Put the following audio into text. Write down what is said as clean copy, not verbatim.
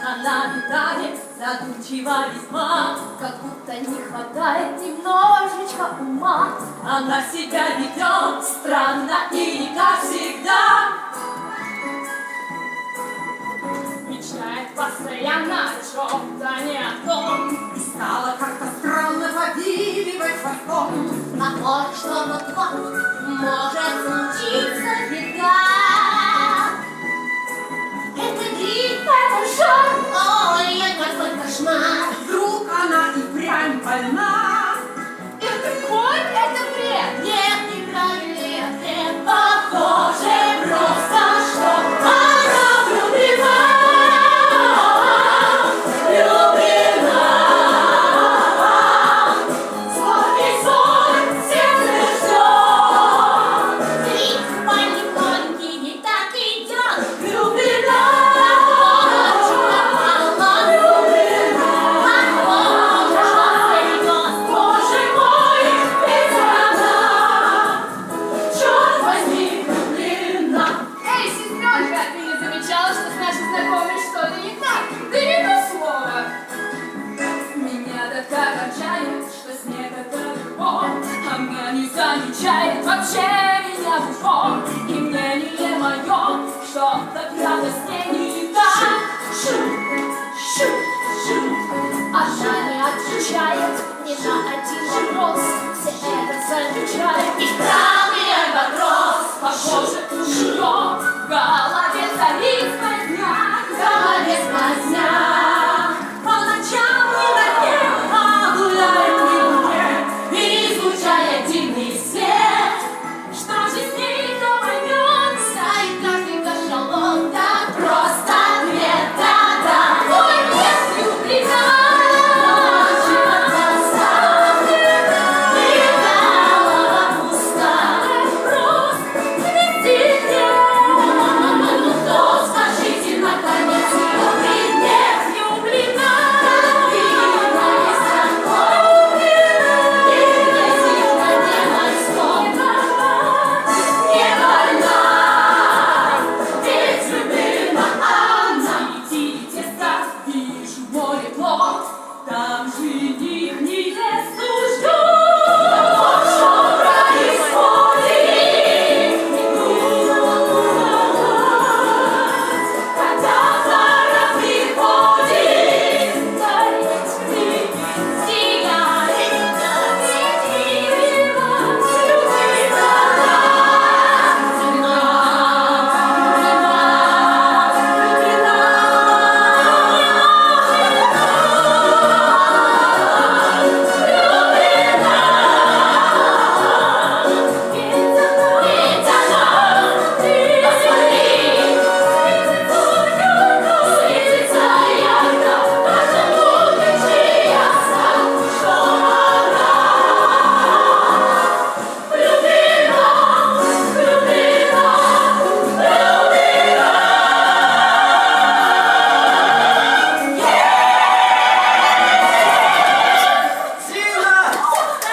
она летает задумчиво весьма, как будто не хватает немножечко ума. Она себя ведет странно и не как всегда, мечтает постоянно о чем-то не о том, и стала как-то странно повиливать хвостом. А вот что вот-вот может случиться беда. Это грипп, это шок,